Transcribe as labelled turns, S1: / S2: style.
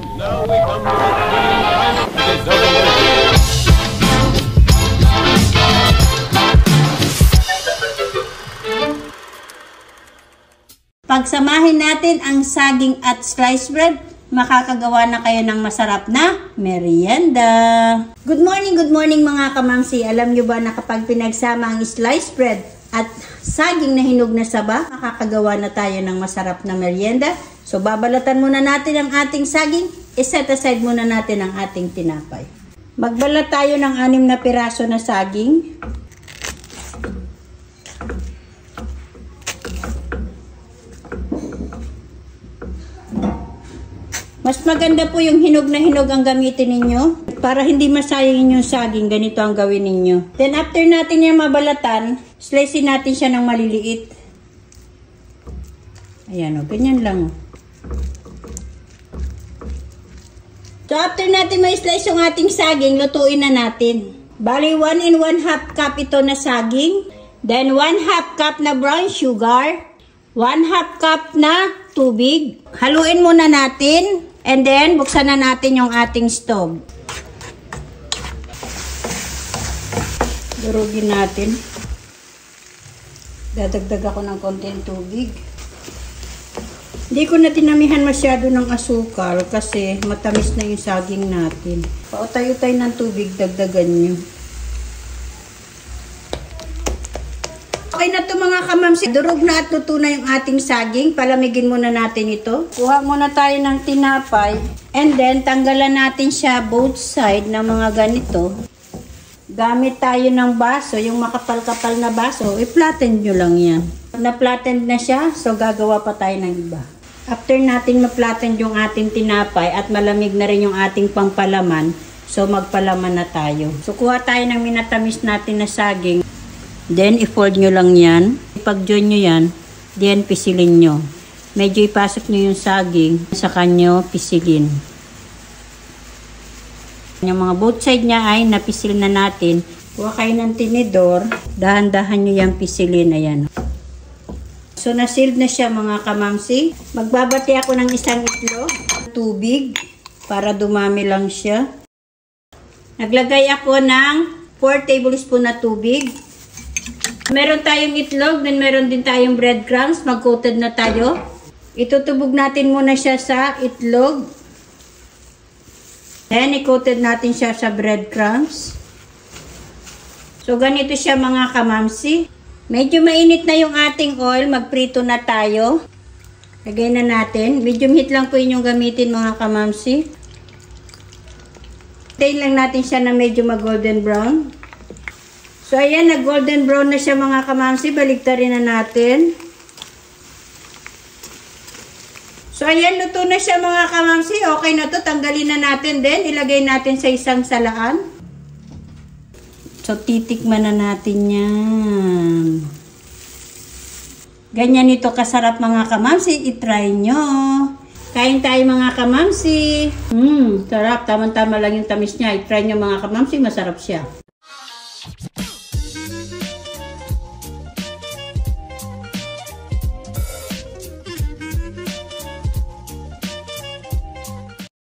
S1: And now we come to the final deserving.
S2: Pagsamahin natin ang saging at sliced bread, makakagawa na kayo ng masarap na merienda. Good morning mga kamamsi. Alam nyo ba na kapag pinagsama ang sliced bread at saging na hinog na saba, makakagawa na tayo ng masarap na merienda. So babalatan muna natin ang ating saging, iset aside muna natin ang ating tinapay. Magbalat tayo ng 6 na piraso na saging. Mas maganda po yung hinog na hinog ang gamitin ninyo. Para hindi masayang yung saging, ganito ang gawin ninyo. Then after natin yung mabalatan, slicein natin siya ng maliliit. Ayan o, ganyan lang o. So after natin ma-slice yung ating saging, lutuin na natin. Bali 1 and 1/2 cup ito na saging. Then 1/2 cup na brown sugar. 1/2 cup na tubig. Haluin muna natin. And then, buksan na natin yung ating stove. Durugin natin. Dadagdag ako ng konting tubig. Hindi ko na tinamihan masyado ng asukal kasi matamis na yung saging natin. Pautay-utay ng tubig, dagdagan nyo. Okay na ito mga kamamsi. Durog na at luto na yung ating saging. Palamigin muna natin ito. Kuha muna tayo ng tinapay. And then, tanggalan natin siya both side ng mga ganito. Gamit tayo ng baso, yung makapal-kapal na baso. I-flatten nyo lang yan. Na-flatten na siya, so gagawa pa tayo ng iba. After natin ma-flatten yung ating tinapay at malamig na rin yung ating pampalaman, so magpalaman na tayo. So kuha tayo ng minatamis natin na saging. Then, i-fold nyo lang yan. Pag-join nyo yan, then pisilin nyo. Medyo ipasok nyo yung saging sa kanyo pisilin. Yung mga both side niya ay napisil na natin. Kuha kayo ng tinidor. Dahan-dahan nyo yung pisilin. Ayan. So, na-sealed na siya mga kamamsi. Magbabati ako ng isang itlog. Tubig para dumami lang siya. Naglagay ako ng 4 tablespoon na tubig. Meron tayong itlog, then meron din tayong breadcrumbs. Mag-coated na tayo. Itutubog natin muna siya sa itlog. Then, i-coated natin siya sa breadcrumbs. So, ganito siya mga kamamsi. Medyo mainit na yung ating oil. Magprito na tayo. Lagay na natin. Medium heat lang po yung gamitin mga kamamsi. Hintayin lang natin siya na medyo mag-golden brown. So, ayan, nag-golden brown na siya mga kamamsi. Baligtarin na natin. So, ayan, luto na siya mga kamamsi. Okay na to. Tanggalin na natin din. Ilagay natin sa isang salaan. So, titikman na natin yan. Ganyan ito kasarap mga kamamsi. I-try nyo. Kain tayo mga kamamsi. Sarap. Tama-tama lang yung tamis niya. I-try nyo mga kamamsi. Masarap siya.